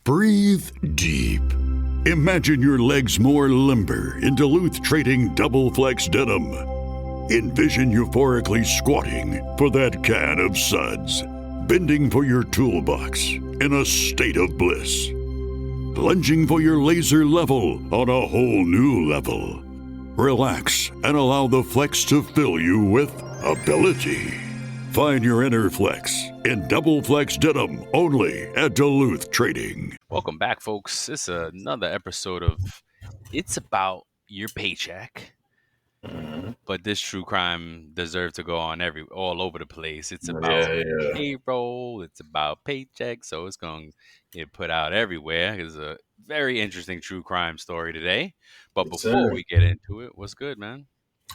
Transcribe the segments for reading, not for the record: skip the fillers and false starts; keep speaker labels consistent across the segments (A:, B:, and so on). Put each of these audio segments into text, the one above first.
A: Breathe deep. Imagine your legs more limber in Duluth Trading Double Flex Denim. Envision euphorically squatting for that can of suds, bending for your toolbox in a state of bliss, lunging for your laser level on a whole new level. Relax and allow the flex to fill you with ability. Find your inner flex in Double Flex Denim only at Duluth Trading.
B: Welcome back, folks. This is another episode of It's About Your Paycheck. But this true crime deserves to go on all over the place. It's about payroll. It's about paycheck. So it's going to get put out everywhere. It's a very interesting true crime story today. But before we get into it, what's good, man?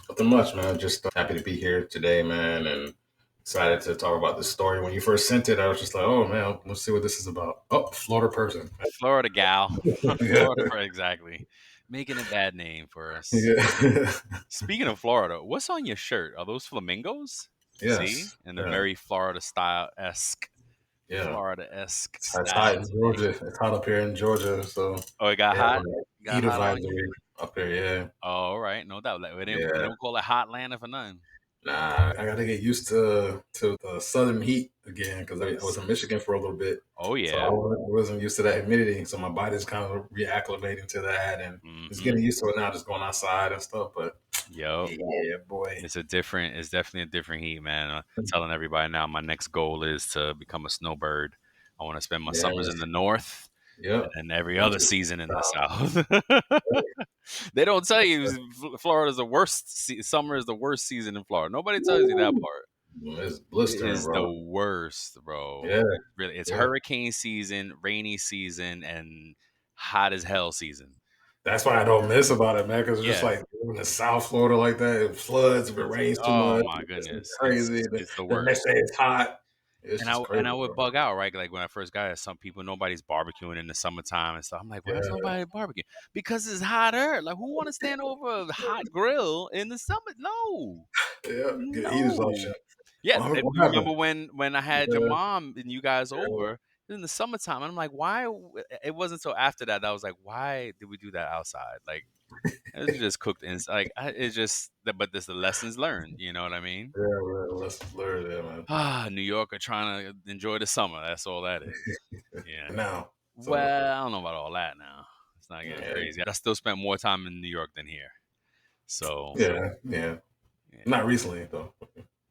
C: Nothing much, man. Just happy to be here today, man, and excited to talk about this story. When you first sent it, I was just like, oh, man, let's see what this is about. Oh, Florida person.
B: Florida gal. Florida, exactly. Making a bad name for us.
C: Yeah.
B: Speaking of Florida, what's on your shirt? Are those flamingos?
C: Yes.
B: See? And the very Florida style-esque.
C: Yeah.
B: Florida-esque
C: It's
B: style.
C: hot in Georgia. It's hot up here in Georgia. So.
B: Oh, it got hot?
C: Heat advisory up here, yeah.
B: Oh, all right. No doubt. They don't call it hot Atlanta for nothing.
C: Nah, I got to get used to the southern heat again because I was in Michigan for a little bit.
B: Oh, yeah.
C: So I wasn't used to that humidity. So my body's kind of reacclimating to that and just getting used to it now, just going outside and stuff. But yeah, boy.
B: It's definitely a different heat, man. I'm telling everybody now my next goal is to become a snowbird. I want to spend my summers in the north.
C: Yep.
B: And every other season in the south. They don't tell you Florida's the worst. Summer is the worst season in Florida. Nobody tells you that part.
C: It's blistering,
B: It's
C: bro.
B: the worst, bro.
C: Yeah.
B: Really, it's hurricane season, rainy season, and hot as hell season.
C: That's why I don't miss about it, man, because it's just like in the South Florida like that, it floods, if it rains too much.
B: Oh, my goodness.
C: It's crazy.
B: It's the
C: The
B: worst.
C: next day it's hot.
B: And I would bug out, right? Like when I first got here, some people, nobody's barbecuing in the summertime and stuff. I'm like, why is nobody barbecuing? Because it's hotter. Like, who want to stand over a hot grill in the summer? No.
C: Yeah, get heaters off shit.
B: Yeah, remember when I had your mom and you guys over in the summertime? And I'm like, why? It wasn't until after that I was like, why did we do that outside? Like, it's just cooked inside. Like, it's just, but there's the lessons learned. You know what I mean?
C: Yeah, lessons learned, man.
B: New York are trying to enjoy the summer. That's all that is. Yeah.
C: Now.
B: Well, I don't know about all that now. It's not getting crazy. I still spent more time in New York than here. So.
C: Yeah. Not recently, though.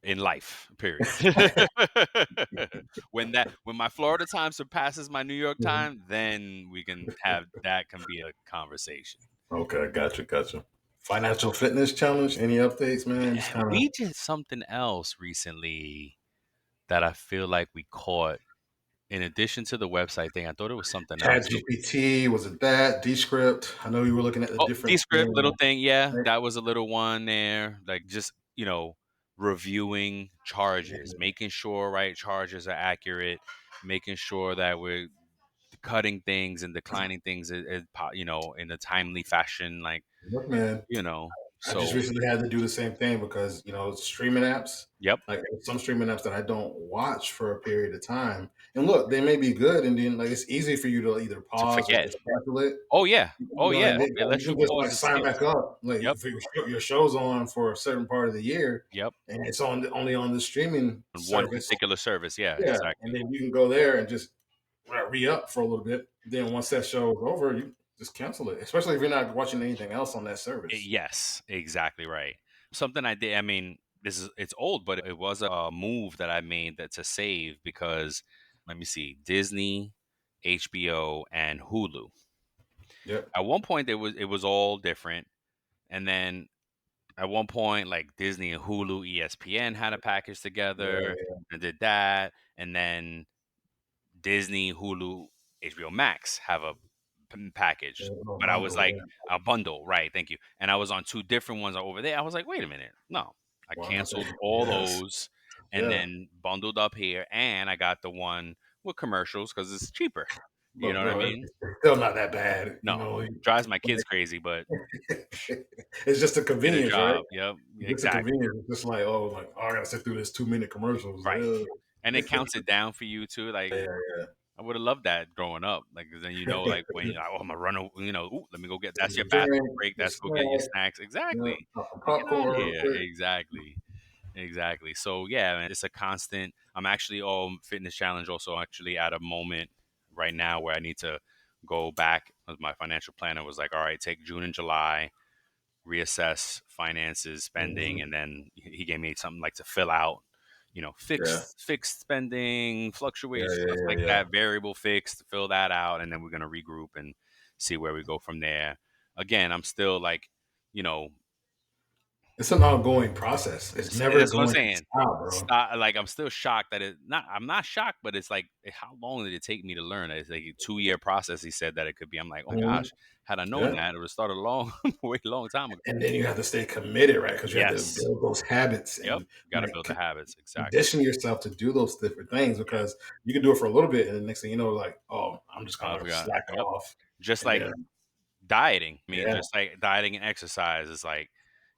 B: In life, period. When my Florida time surpasses my New York time, then we can have that can be a conversation.
C: Okay, gotcha. Financial fitness challenge. Any updates, man?
B: We did something else recently that I feel like we caught. In addition to the website thing, I thought it was something else.
C: ChatGPT, was it that? Descript? I know you were looking at the different
B: Descript, little thing, yeah. That was a little one there. Like just, reviewing charges, making sure charges are accurate, making sure that we're cutting things and declining things in a timely fashion. Like,
C: look, man, I just recently had to do the same thing because, streaming apps.
B: Yep.
C: Like some streaming apps that I don't watch for a period of time. And look, they may be good. And then it's easy for you to either pause or just cancel it.
B: Oh, yeah.
C: You just sign back up. Like if your show's on for a certain part of the year.
B: Yep.
C: And it's only on the streaming
B: one particular service. Yeah, exactly.
C: And then you can go there and just re-up for a little bit. Then once that show is over, you just cancel it, especially if you're not watching anything else on that service.
B: Yes, exactly right. Something I did, it's old, but it was a move that I made to save because, let me see, Disney, HBO, and Hulu.
C: Yep.
B: At one point, it was all different. And then at one point, like Disney and Hulu, ESPN had a package together and did that. And then Disney, Hulu, HBO Max have a package, but I was like a bundle, right? Thank you. And I was on two different ones over there. I was like, wait a minute, no, I canceled all those and then bundled up here, and I got the one with commercials because it's cheaper. You know what I mean?
C: It's still not that bad.
B: No, it drives my kids crazy, but
C: it's just a convenience, right?
B: Yep,
C: it's a convenience. It's just like, I gotta sit through this 2-minute commercials,
B: right? And it counts it down for you too, like.
C: Yeah.
B: I would have loved that growing up. Like, 'cause then like when you're like, oh, I'm gonna run, ooh, let me go get. That's
C: Your
B: your bathroom
C: drink,
B: break.
C: your
B: That's go get your
C: snack,
B: snacks. Exactly.
C: pop some
B: Like, get out of
C: popcorn real
B: here.
C: quick.
B: Exactly. Exactly. So yeah, man, it's a constant. I'm actually fitness challenge also actually at a moment right now where I need to go back. My financial planner was like, all right, take June and July, reassess finances, spending, and then he gave me something like to fill out,
C: Yeah,
B: fixed spending,
C: yeah,
B: fluctuations,
C: yeah,
B: stuff
C: yeah,
B: like
C: yeah.
B: that, variable fixed, fill that out, and then we're gonna regroup and see where we go from there. Again, I'm still like, you know,
C: It's an ongoing process. It's never
B: that's what I'm
C: going to
B: saying.
C: stop, bro.
B: Stop, like I'm still shocked that I'm not shocked, but it's like how long did it take me to learn? It's like a 2-year process. He said that it could be. I'm like, oh
C: Mhm.
B: gosh, had I known
C: Yeah.
B: that, it would have started a long, way long time ago.
C: And then you have to stay committed, right? Because you have to
B: Yes.
C: build those habits
B: Yep.
C: and
B: Got to
C: like
B: build the habits. Exactly.
C: condition yourself to do those different things
B: Yeah.
C: because you can do it for a little bit and the next thing you know, like, oh, I'm just
B: I
C: gonna
B: forgot.
C: slack
B: Yep.
C: off.
B: Just
C: And
B: like
C: then
B: dieting. I mean,
C: yeah,
B: just like dieting and exercise is like,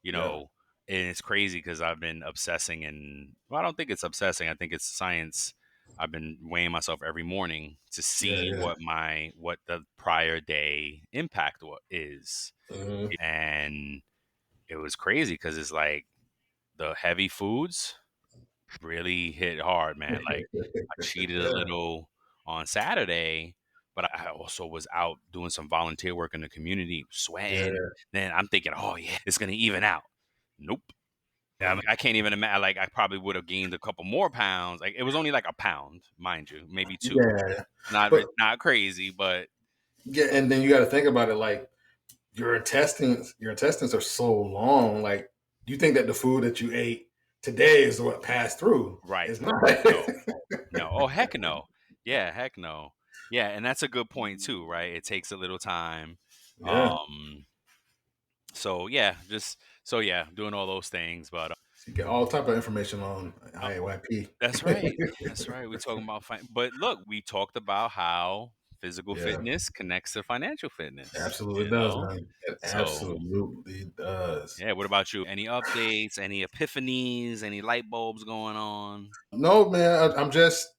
B: you
C: yeah.
B: know, and it's crazy because I've been obsessing and well, I don't think it's obsessing. I think it's science. I've been weighing myself every morning to
C: Yeah,
B: see
C: yeah.
B: what the prior day impact is,
C: Mhm.
B: and it was crazy because it's like the heavy foods really hit hard, man. Like I cheated a
C: Yeah,
B: little on Saturday, but I also was out doing some volunteer work in the community, sweating.
C: yeah.
B: Then I'm thinking, oh yeah, it's gonna even out. Nope. I mean,
C: Mm.
B: I can't even imagine. Like I probably would have gained a couple more pounds. Like it was only like a pound, mind you, maybe two.
C: Yeah.
B: Not
C: But
B: not crazy, but
C: yeah, and then you gotta think about it like your intestines are so long. Like you think that the food that you ate today is what passed through.
B: right.
C: It's not.
B: No, no. Oh heck no. Yeah, heck no. Yeah, and that's a good point too, right? It takes a little time.
C: Yeah.
B: Um, So yeah, so yeah, doing all those things. But
C: You get all type of information on
B: uh,
C: IAYP.
B: that's right, that's right. We talking about but look, we talked about how physical
C: Yeah,
B: fitness connects to financial
C: it
B: fitness.
C: absolutely does, man. It
B: So
C: absolutely does.
B: yeah. What about you? Any updates? Any epiphanies? Any light bulbs going on?
C: No, man, I'm just,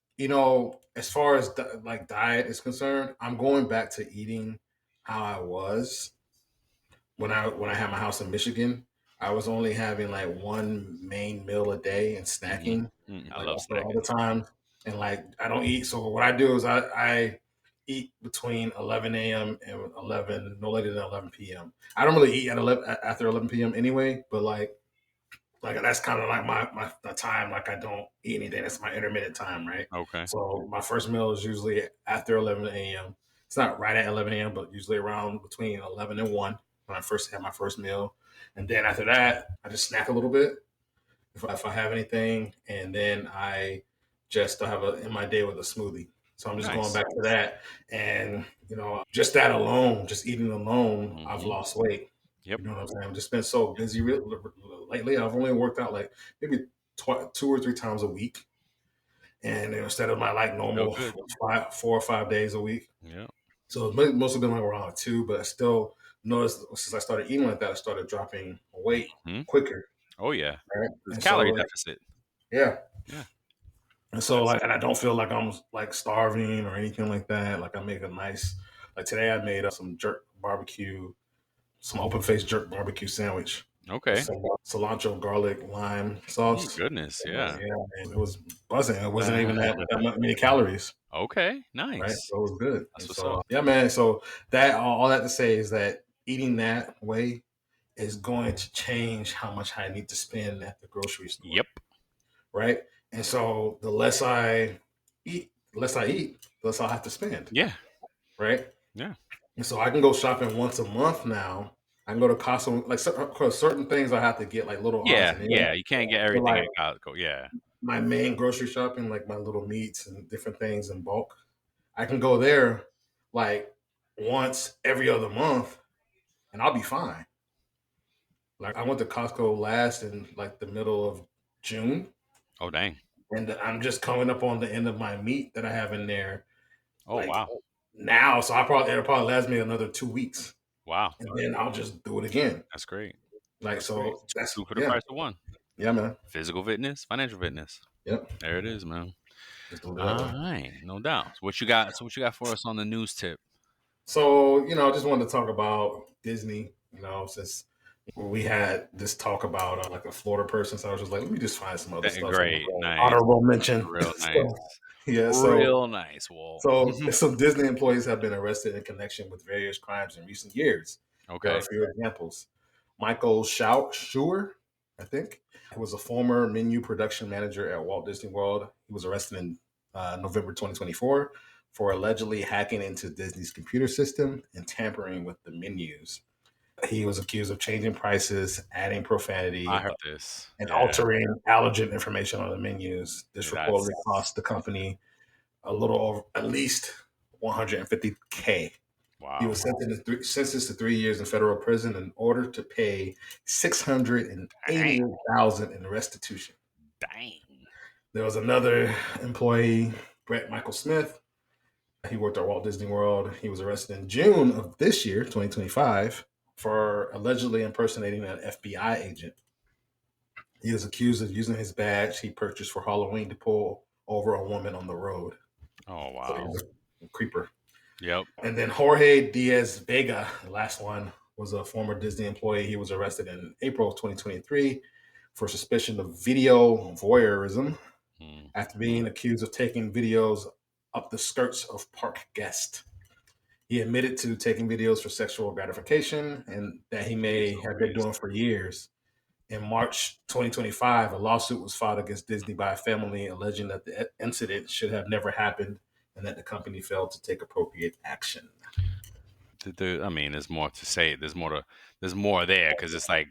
C: as far as like diet is concerned, I'm going back to eating how I was when I had my house in Michigan. I was only having like one main meal a day and snacking
B: I
C: like
B: love
C: all the
B: snacking.
C: time. And like I don't eat. So what I do is I eat between 11 a.m. and 11, no later than 11 p.m. I don't really eat at 11 after 11 p.m. anyway, but like that's kind of like my the time. Like I don't eat anything. That's my intermittent time, right?
B: Okay.
C: So my first meal is usually after 11 a.m. It's not right at 11 a.m., but usually around between 11 and 1 when I first have my first meal. And then after that, I just snack a little bit if I have anything, and then I just have a in my day with a smoothie. So I'm just going
B: Nice.
C: back to that, and just that alone, just eating alone, I've
B: Hmm.
C: lost weight.
B: Yep.
C: You know what I'm saying? I've just been so busy lately. I've only worked out like maybe 2 or 3 times a week, and instead of my like
B: Feel
C: normal
B: good.
C: 4 or 5 days a week.
B: Yeah.
C: So it's mostly been like around two, but I still noticed since I started eating like that, I started dropping weight
B: Hmm.
C: quicker,
B: Oh yeah.
C: right?
B: It's
C: And so
B: calorie
C: like,
B: deficit.
C: yeah.
B: Yeah.
C: And so
B: That's
C: like, and I don't feel like I'm like starving or anything like that. Like I make a nice, like today I made some jerk barbecue, some open faced jerk barbecue sandwich with
B: okay.
C: some cilantro, garlic, lime sauce.
B: Goodness. Yeah.
C: Yeah, man, it was buzzing. It wasn't even that many calories,
B: Okay.
C: right?
B: Nice.
C: So it was good.
B: That's
C: And
B: what's up.
C: so yeah, man. So that all that to say is that eating that way is going to change how much I need to spend at the grocery store,
B: Yep.
C: right? And so the less I eat, the less I'll have to spend,
B: Yeah.
C: right?
B: Yeah.
C: And so I can go shopping once a month now. I can go to Costco, like certain things I have to get like little odds
B: Yeah.
C: and ends.
B: Yeah. You can't get
C: But
B: everything
C: like
B: at Costco. Yeah.
C: my main grocery shopping, like my little meats and different things in bulk, I can go there like once every other month, and I'll be fine. Like I went to Costco last in like the middle of June,
B: Oh dang.
C: and I'm just coming up on the end of my meat that I have in there
B: Oh
C: like
B: wow.
C: now. So it'll probably last me another 2 weeks,
B: Wow.
C: and then I'll just do it again.
B: That's great.
C: Like
B: That's great.
C: so, that's
B: Two for the
C: yeah,
B: price of one.
C: yeah, man,
B: Physical fitness, financial fitness.
C: yep.
B: There it is, man.
C: Just do it that
B: All
C: way.
B: right, no doubt. So what you got? So what you got for us on the news tip?
C: So, I just wanted to talk about Disney, since we had this talk about like a Florida person. So I was just like, let me just find some other stuff.
B: Great, nice,
C: Honorable mention.
B: real nice,
C: So, yeah.
B: real nice, Walt.
C: So some Disney employees have been arrested in connection with various crimes in recent years. There are
B: Okay.
C: a few examples. Michael Schauer, I think, who was a former menu production manager at Walt Disney World. He was arrested in November 2024 for allegedly hacking into Disney's computer system and tampering with the menus. He was accused of changing prices, adding profanity,
B: I heard this.
C: and
B: Yeah,
C: altering allergen information on the menus. This
B: that's
C: reportedly cost the company a little over at least $150K. He
B: wow.
C: was sentenced to 3 years in federal prison in order to pay $680,000 in restitution.
B: Dang.
C: There was another employee, Brett Michael Smith. He worked at Walt Disney World. He was arrested in June of this year, 2025, for allegedly impersonating an FBI agent. He was accused of using his badge he purchased for Halloween to pull over a woman on the road.
B: Oh
C: So he
B: wow.
C: was a creeper.
B: Yep.
C: And then Jorge Diaz Vega, the last one, was a former Disney employee. He was arrested in April of 2023 for suspicion of video voyeurism after being accused of taking videos up the skirts of park guests. He admitted to taking videos for sexual gratification and that he may have been doing for years. In March 2025, a lawsuit was filed against Disney by a family alleging that the incident should have never happened and that the company failed to take appropriate action.
B: I mean, there's more to say. There's more there because it's like,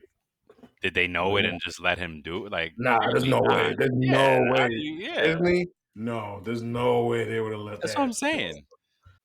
B: did they know it and just let him do it? Like,
C: Nah, there's
B: usually
C: no
B: not.
C: way. There's
B: Yeah,
C: no way.
B: yeah.
C: Disney? No, there's no way they would have let
B: That's
C: that.
B: what I'm saying.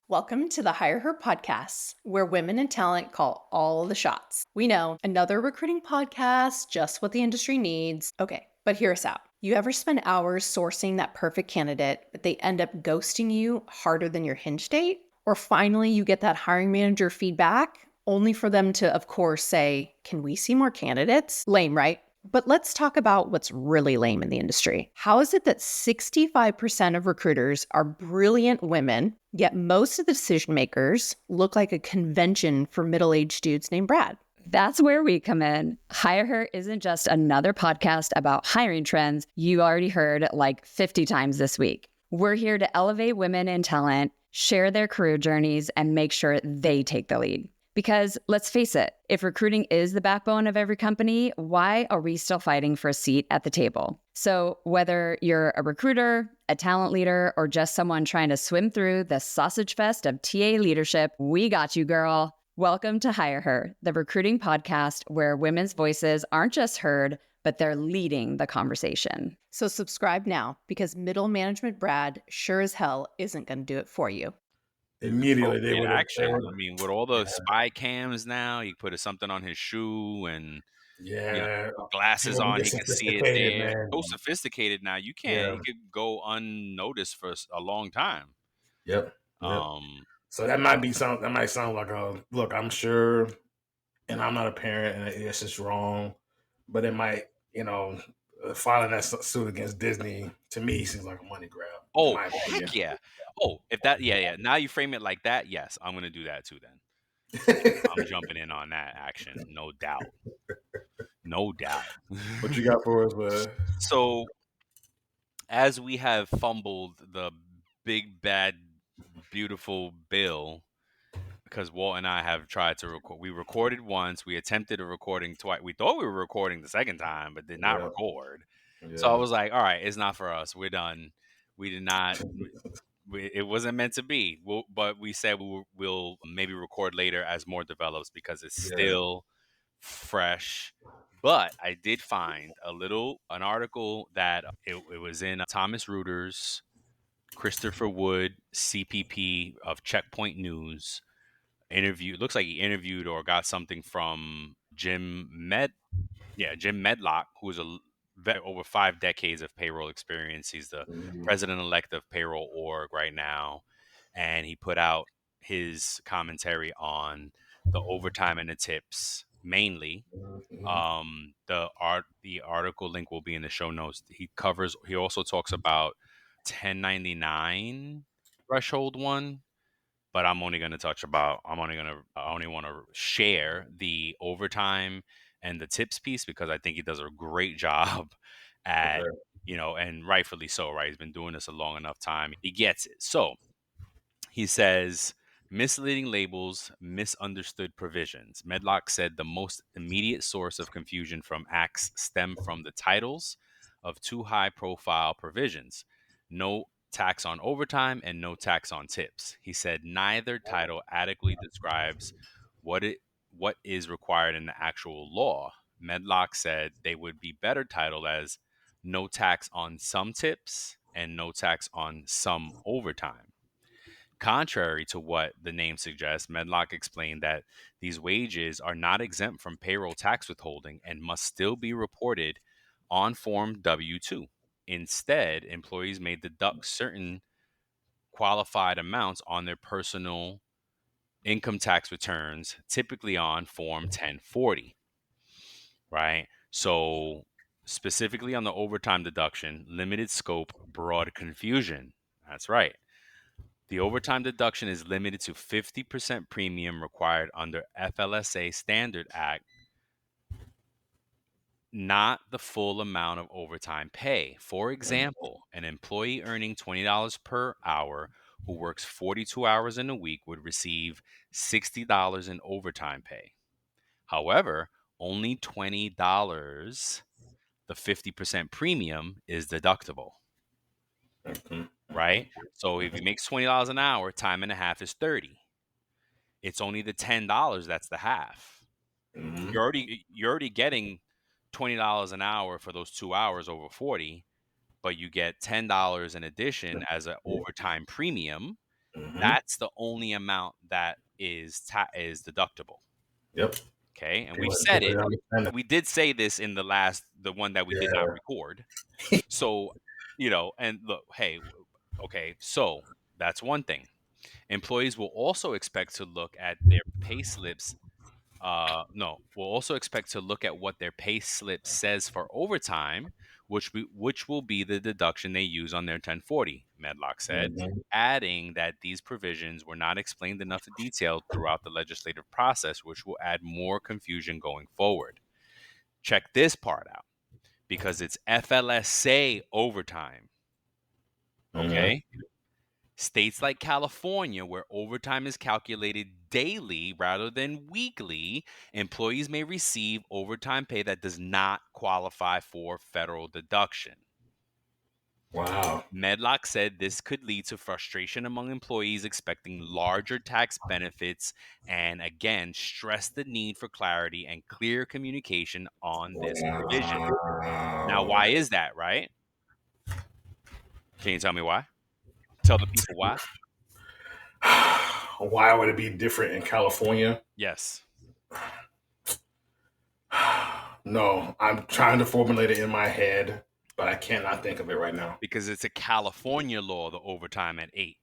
D: Welcome to the Hire Her podcast, where women in talent call all the shots. We know, another recruiting podcast, just what the industry needs. Okay, but hear us out. You ever spend hours sourcing that perfect candidate, but they end up ghosting you harder than your hinge date? Or finally, you get that hiring manager feedback, only for them to, of course, say, can we see more candidates? Lame, right? But let's talk about what's really lame in the industry. How is it that 65% of recruiters are brilliant women, yet most of the decision makers look like a convention for middle-aged dudes named Brad?
E: That's where we come in. Hire Her isn't just another podcast about hiring trends you already heard like 50 times this week. We're here to elevate women in talent, share their career journeys, and make sure they take the lead. Because let's face it, if recruiting is the backbone of every company, why are we still fighting for a seat at the table? So whether you're a recruiter, a talent leader, or just someone trying to swim through the sausage fest of TA leadership, we got you, girl. Welcome to Hire Her, the recruiting podcast where women's voices aren't just heard, but they're leading the conversation.
D: So subscribe now, because middle management Brad sure as hell isn't going to do it for you.
C: Immediately they would have.
B: Action. I mean, with all the spy cams now, you put something on his shoe and glasses on, he can see it there.
C: Man.
B: So sophisticated now, you could go unnoticed for a long time.
C: Yep. So that might sound like look, I'm sure, and I'm not a parent, and it's just wrong, but it might, filing that suit against Disney to me seems like a money grab.
B: Oh, heck yeah. Oh, if that, yeah. Now you frame it like that, yes, I'm going to do that too then. I'm jumping in on that action, no doubt. No doubt.
C: What you got for us, man?
B: So, as we have fumbled the big, bad, beautiful bill, because Walt and I have tried to record. We recorded once. We attempted a recording twice. We thought we were recording the second time, but did not record. Yeah. So I was like, all right, it's not for us. We're done. We did not. It wasn't meant to be. But we said we'll maybe record later as more develops because it's still fresh. But I did find an article that it was in Thomas Reuter's Christopher Wood, CPP of Checkpoint News. Interview. It looks like he interviewed or got something from Jim Medlock, who is over 5 decades of payroll experience. He's the president-elect of Payroll Org right now, and he put out his commentary on the overtime and the tips mainly. The article link will be in the show notes. He also talks about 1099 threshold one, but I only want to share the overtime and the tips piece because I think he does a great job at,
C: Okay.
B: and rightfully so, right? He's been doing this a long enough time. He gets it. So he says, misleading labels, misunderstood provisions. Medlock said the most immediate source of confusion from acts stem from the titles of two high-profile provisions: no tax on overtime and no tax on tips. He said neither title adequately describes what is required in the actual law. Medlock said they would be better titled as no tax on some tips and no tax on some overtime. Contrary to what the name suggests, Medlock explained that these wages are not exempt from payroll tax withholding and must still be reported on Form W-2. Instead, employees may deduct certain qualified amounts on their personal income tax returns, typically on Form 1040, right? So, specifically on the overtime deduction, limited scope, broad confusion. That's right. The overtime deduction is limited to 50% premium required under FLSA Standard Act, not the full amount of overtime pay. For example, an employee earning $20 per hour who works 42 hours in a week would receive $60 in overtime pay. However, only $20, the 50% premium, is deductible, right? So if he makes $20 an hour, time and a half is 30. It's only the $10 that's the half.
C: Mhm.
B: You're already getting $20 an hour for those 2 hours over 40, but you get $10 in addition as an overtime premium.
C: Mhm.
B: That's the only amount that is deductible.
C: Yep.
B: Okay, and
C: People-
B: we said
C: people
B: it.
C: don't understand it.
B: We did say this in the one that we did not record. So, and look, hey, okay, so that's one thing. Employees will also expect to look at their pay slips. No, we'll also expect to look at what their pay slip says for overtime, which will be the deduction they use on their 1040, Medlock said,
C: Mhm.
B: adding that these provisions were not explained enough in detail throughout the legislative process, which will add more confusion going forward. Check this part out, because it's FLSA overtime. Okay? States like California, where overtime is calculated daily rather than weekly, employees may receive overtime pay that does not qualify for federal deduction.
C: Wow.
B: Medlock said this could lead to frustration among employees expecting larger tax benefits, and again stressed the need for clarity and clear communication on this provision. Now, why is that, right? Can you tell me why? Tell the people why.
C: Why would it be different in California?
B: Yes.
C: No, I'm trying to formulate it in my head, but I cannot think of it right now.
B: Because it's a California law, the overtime at 8.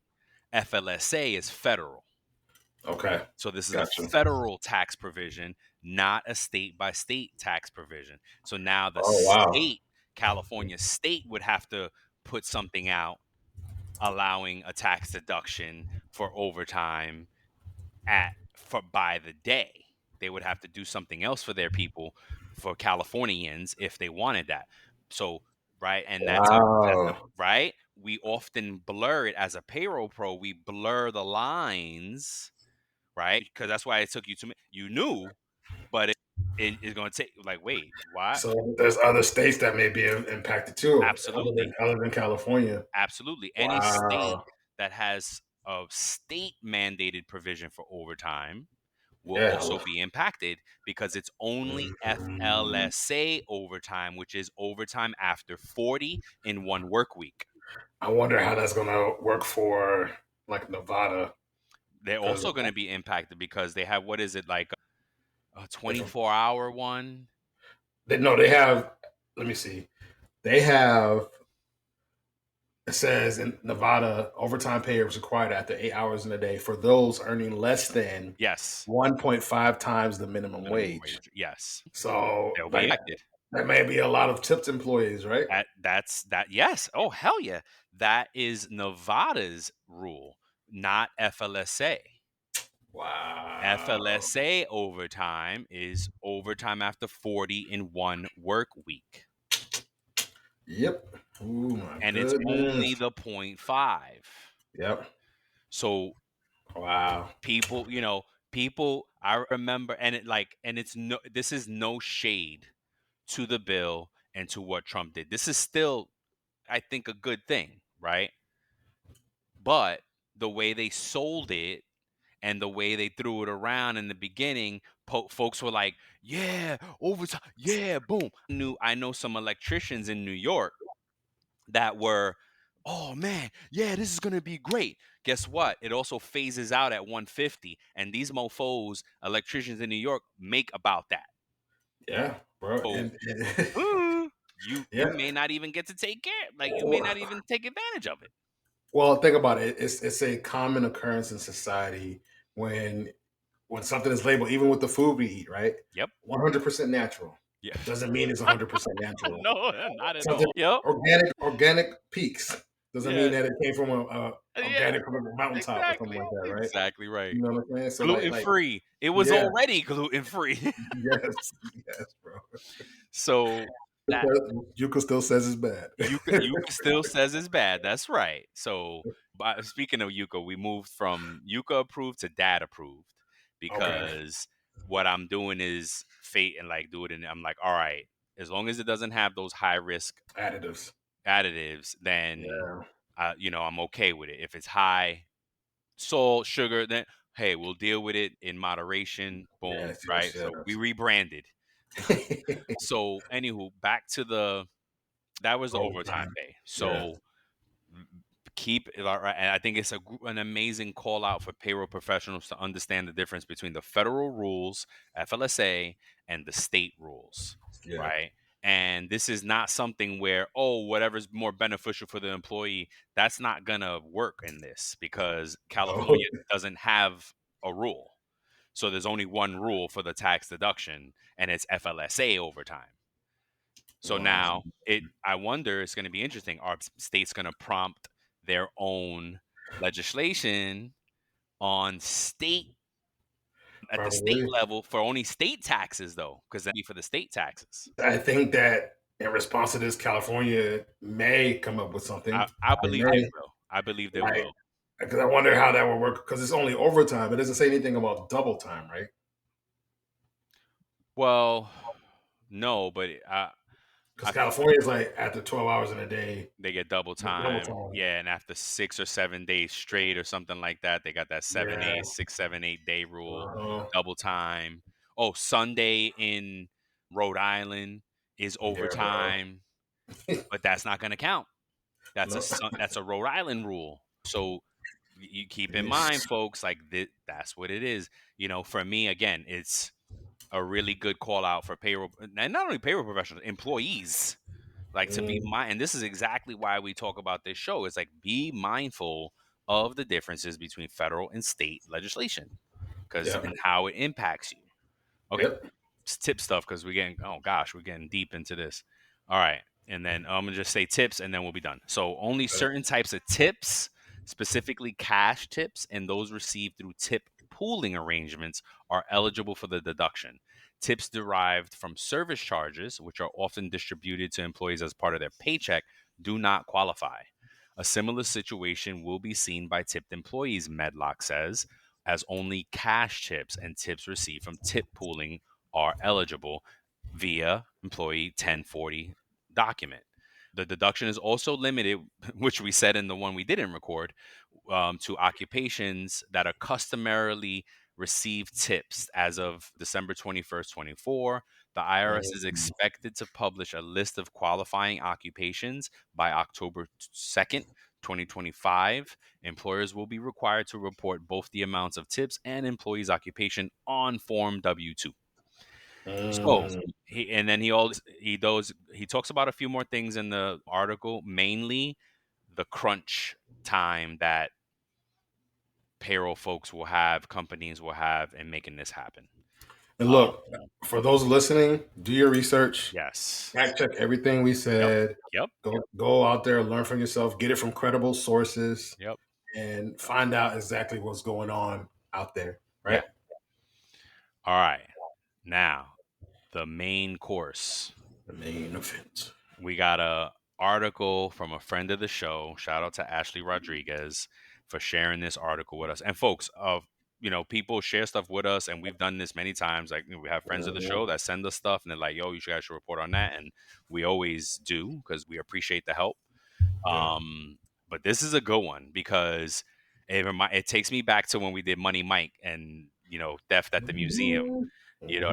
B: FLSA is federal.
C: Okay.
B: So this is
C: Gotcha.
B: a federal tax provision, not a state by state tax provision. So now the state, California state, would have to put something out allowing a tax deduction for overtime by the day. They would have to do something else for their people, for Californians, if they wanted that. So, right, and that's right. We often blur it as a payroll pro. We blur the lines, right? Because that's why it took you you knew, but it is going to take, like, wait, why?
C: So there's other states that may be impacted too.
B: Absolutely.
C: Other than California.
B: Absolutely. Any state that has a state mandated provision for overtime will also be impacted, because it's only FLSA overtime, which is overtime after 40 in one work week.
C: I wonder how that's going to work for like Nevada.
B: They're also going to be impacted because they have, what is it, like a 24-hour one?
C: They have, let me see. They have, it says in Nevada, overtime pay is required after 8 hours in a day for those earning less than 1.5 times the minimum wage.
B: Yes.
C: So
B: they'll be impacted.
C: That may be a lot of tipped employees, right?
B: That's that. Yes. Oh, hell yeah. That is Nevada's rule, not FLSA.
C: Wow.
B: FLSA overtime is overtime after 40 in 1 work week.
C: Yep. Oh my
B: And it's only
C: goodness.
B: the 0.5.
C: Yep.
B: So
C: Wow.
B: people, I remember, and it's no, this is no shade to the bill and to what Trump did. This is still, I think, a good thing, right? But the way they sold it and the way they threw it around in the beginning, folks were like, "Yeah, overtime, yeah, boom." I know some electricians in New York that were, "Oh man, yeah, this is gonna be great." Guess what? It also phases out at 150, and these mofo's, electricians in New York, make about that.
C: Yeah, bro.
B: So
C: And
B: you
C: yeah.
B: may not even get to take care, like you may not even take advantage of it.
C: Well, think about it. It's a common occurrence in society when something is labeled, even with the food we eat, right?
B: Yep.
C: 100% natural
B: Yeah.
C: doesn't mean it's 100% natural.
B: No, not at
C: Something
B: all. Yep.
C: organic peaks doesn't mean
B: Yeah.
C: that it came from a
B: Yeah.
C: organic from a mountaintop or something
B: Exactly.
C: like that, right?
B: Exactly right.
C: You know what I'm saying? So
B: Gluten free. It was
C: yeah,
B: already gluten free.
C: yes, yes, bro.
B: So that
C: Yuka still says it's bad.
B: Yuka still says it's bad. That's right. So, speaking of Yuka, we moved from Yuka approved to dad approved
C: Okay,
B: because what I'm doing is fate and like do it, and I'm like, all right, as long as it doesn't have those high risk
C: additives.
B: additives, then
C: Yeah.
B: I'm okay with it. If it's high salt, sugar, then hey, we'll deal with it in moderation. Boom,
C: Yes,
B: right?
C: yes,
B: So we
C: yes.
B: rebranded. So, anywho, back to that was the overtime
C: Overtime.
B: pay.
C: Yeah.
B: So keep it all right. And I think it's an amazing call out for payroll professionals to understand the difference between the federal rules, FLSA, and the state rules,
C: Yeah.
B: right? And this is not something where, oh, whatever's more beneficial for the employee, that's not going to work in this because
C: Oh,
B: California doesn't have a rule. So there's only one rule for the tax deduction, and it's FLSA overtime. So
C: wow.
B: now I wonder, it's going to be interesting. Are states going to prompt their own legislation on at the state
C: Probably.
B: level for only state taxes though? Because that'd be for the state taxes.
C: I think that in response to this, California may come up with something.
B: I
C: They
B: believe they
C: may,
B: will. I believe they
C: like,
B: will.
C: because I wonder how that would work. Because it's only overtime. It doesn't say anything about double time, right?
B: Well, no, but
C: Because
B: I
C: California is like after 12 hours in a day,
B: they get double
C: you get double
B: time.
C: time.
B: Yeah, and after 6 or 7 days straight or something like that, they got that
C: Yeah.
B: 6, 7, 8 day rule,
C: Uh-huh.
B: double time. Oh, Sunday in Rhode Island is
C: Yeah, bro.
B: overtime, but that's not going to count.
C: No.
B: That's a Rhode Island rule. So you keep in
C: Yes.
B: mind, folks, like that's what it is. For me, again, it's a really good call out for payroll, and not only payroll professionals, employees. Like to be
C: Mm,
B: and this is exactly why we talk about this show. Is like be mindful of the differences between federal and state legislation, because
C: yeah.
B: and how it impacts you. Okay,
C: Yep.
B: it's tip stuff because we're getting deep into this. All right, and then I'm gonna just say tips, and then we'll be done. So only certain types of tips, specifically cash tips, and those received through tip pooling arrangements are eligible for the deduction. Tips derived from service charges, which are often distributed to employees as part of their paycheck, do not qualify. A similar situation will be seen by tipped employees, Medlock says, as only cash tips and tips received from tip pooling are eligible via employee 1040 document. The deduction is also limited, which we said in the one we didn't record, to occupations that are customarily receive tips as of December 21st, 24. The IRS is
C: Mm,
B: expected to publish a list of qualifying occupations by October 2nd, 2025. Employers will be required to report both the amounts of tips and employees' occupation on Form W-2. So
C: mm.
B: he talks about a few more things in the article, mainly the crunch time that payroll folks will have, companies will have in making this happen.
C: And look, for those listening, do your research.
B: Yes.
C: Fact check everything we said.
B: Yep.
C: Go out there, learn from yourself, get it from credible sources,
B: Yep.
C: and find out exactly what's going on out there. Right.
B: All right. Now, the main course.
C: The main event.
B: We got a article from a friend of the show. Shout out to Ashley Rodriguez for sharing this article with us. And folks, people share stuff with us, and we've done this many times. Like, we have friends of the show that send us stuff, and they're like, "Yo, you guys should report on that," and we always do because we appreciate the help. But this is a good one because it takes me back to when we did Money Mike and theft at the museum.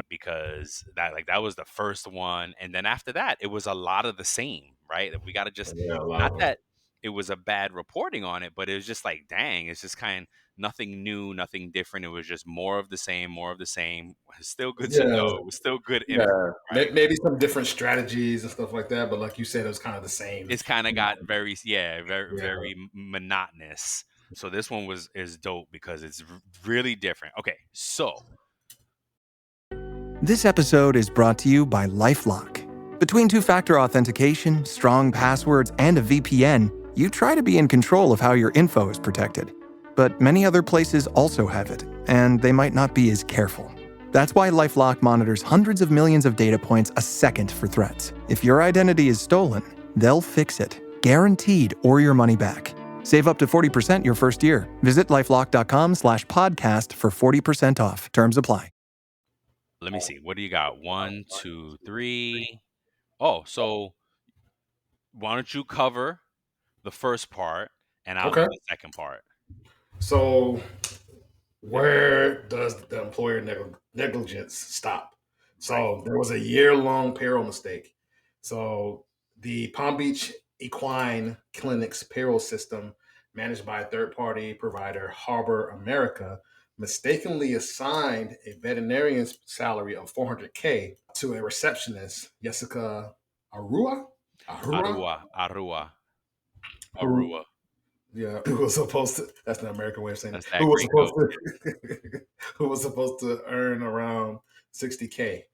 B: Because that was the first one, and then after that, it was a lot of the same, right? We got to just not that it was a bad reporting on it, but it was just like, dang, it's just nothing new, nothing different. It was just more of the same, It's still good to know. It was still good info, right?
C: Maybe some different strategies and stuff like that, but like you said, it was kind of the same.
B: It's kind of got very monotonous. So this one is dope because it's really different. Okay, so
F: this episode is brought to you by LifeLock. Between two-factor authentication, strong passwords, and a VPN, you try to be in control of how your info is protected. But many other places also have it, and they might not be as careful. That's why LifeLock monitors hundreds of millions of data points a second for threats. If your identity is stolen, they'll fix it, guaranteed, or your money back. Save up to 40% your first year. Visit lifelock.com/podcast for 40% off. Terms apply.
B: Let me see. What do you got? 1, 2, 3. Oh, so why don't you cover the first part and I'll do the second part.
C: So where does the employer negligence stop? So there was a year-long payroll mistake. So the Palm Beach Equine Clinic's payroll system, managed by a third-party provider, Harbor America, mistakenly assigned a veterinarian's salary of $400K to a receptionist, Jessica Arua. Yeah, who was supposed to? That's the American way of saying it. Who was supposed to earn around $60K.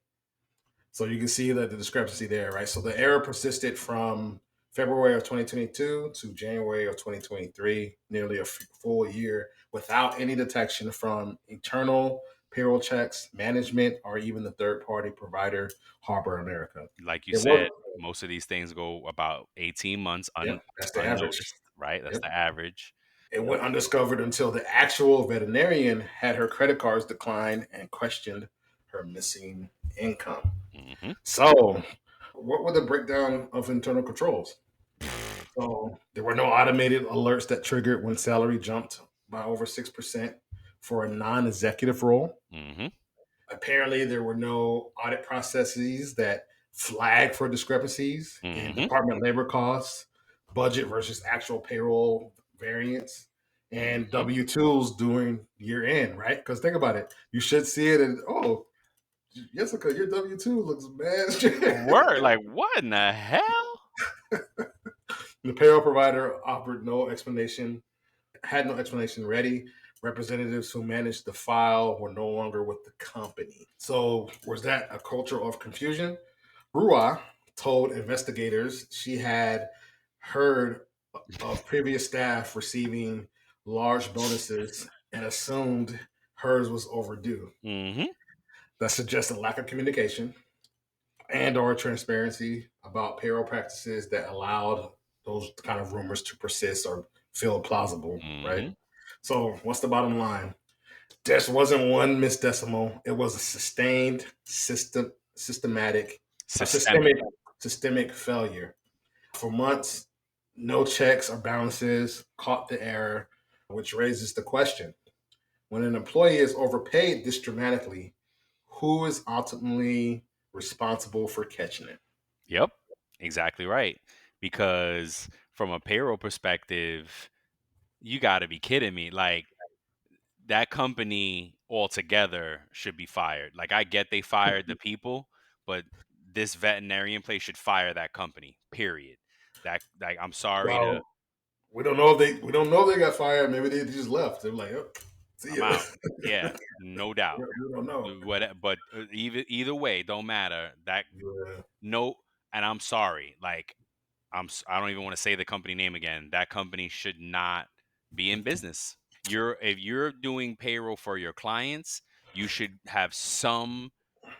C: So you can see that the discrepancy there, right? So the error persisted from February of 2022 to January of 2023, nearly a full year, without any detection from internal payroll checks, management, or even the third-party provider, Harbor America.
B: Like you said, most of these things go about 18 months
C: that's the average,
B: right? That's the average.
C: It went undiscovered until the actual veterinarian had her credit cards declined and questioned her missing income.
B: Mm-hmm.
C: So what were the breakdown of internal controls? So there were no automated alerts that triggered when salary jumped by over 6% for a non-executive role.
B: Mm-hmm.
C: Apparently, there were no audit processes that flagged for discrepancies in department labor costs, budget versus actual payroll variance, and W-2s during year end, right? Because think about it. You should see it and, oh, Jessica, your W-2 looks bad.
B: Word, like what in the hell?
C: The payroll provider offered no explanation, had no explanation ready. Representatives who managed the file were no longer with the company. So was that a culture of confusion? Rua told investigators she had heard of previous staff receiving large bonuses and assumed hers was overdue.
B: Mm-hmm.
C: That suggests a lack of communication and or transparency about payroll practices that allowed those kind of rumors to persist or feel plausible, right? So what's the bottom line? This wasn't one missed decimal. It was a sustained systemic failure. For months, no checks or balances caught the error, which raises the question. When an employee is overpaid this dramatically, who is ultimately responsible for catching it?
B: Yep, exactly right. Because from a payroll perspective, you got to be kidding me. Like, that company altogether should be fired. Like, I get they fired the people, but this veterinarian place should fire that company. Period. I'm sorry
C: we don't know if they got fired. Maybe they just left. They're like, oh. See
B: I'm
C: ya.
B: out. Yeah, no doubt.
C: You don't know.
B: But either way, don't matter. That
C: Yeah.
B: no, and I'm sorry. Like I don't even want to say the company name again. That company should not be in business. If you're doing payroll for your clients, you should have some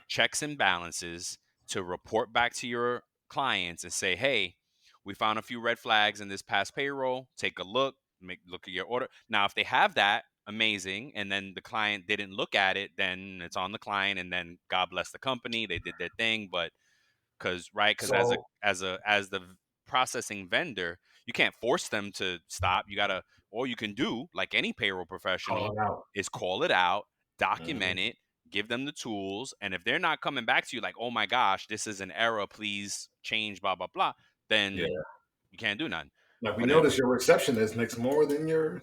B: checks and balances to report back to your clients and say, "Hey, we found a few red flags in this past payroll. Take a look, look at your order." Now, if they have that, amazing, and then the client didn't look at it, then it's on the client, and then God bless the company, they did their thing. But because
C: So
B: as the processing vendor, you can't force them to stop. You gotta all you can do, like any payroll
C: call
B: professional,
C: it out.
B: is call it out,
C: Mhm.
B: document it, give them the tools, and if they're not coming back to you like, oh my gosh, this is an error, please change, blah blah blah,
C: Yeah.
B: then you can't do nothing.
C: Like we
B: But if
C: notice your receptionist makes more than your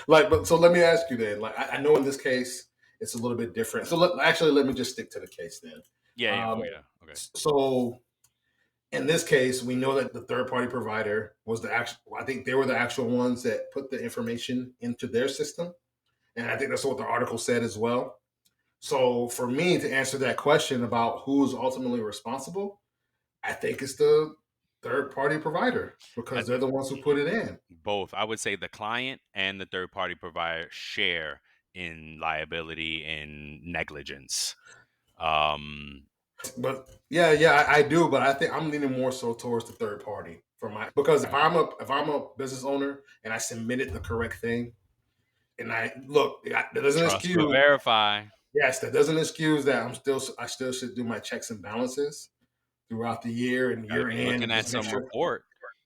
C: like. But so let me ask you then. Like I know in this case it's a little bit different. So let me just stick to the case then.
B: yeah,
C: Um,
B: oh yeah, okay,
C: so in this case, we know that the third party provider was the actual. I think they were the actual ones that put the information into their system, and I think that's what the article said as well. So for me to answer that question about who's ultimately responsible, I think it's the third party provider
B: I,
C: because they're the ones who put it in.
B: both. I would say the client and the third party provider share in liability and negligence. um
C: But yeah, I do. But I think I'm leaning more so towards the third party for my because if I'm a business owner and I submitted the correct thing, and I look, that doesn't
B: Trust but
C: excuse.
B: verify.
C: Yes, that doesn't excuse that I still should do my checks and balances throughout the year and
B: Got to
C: year
B: be
C: end
B: looking
C: and
B: at some report.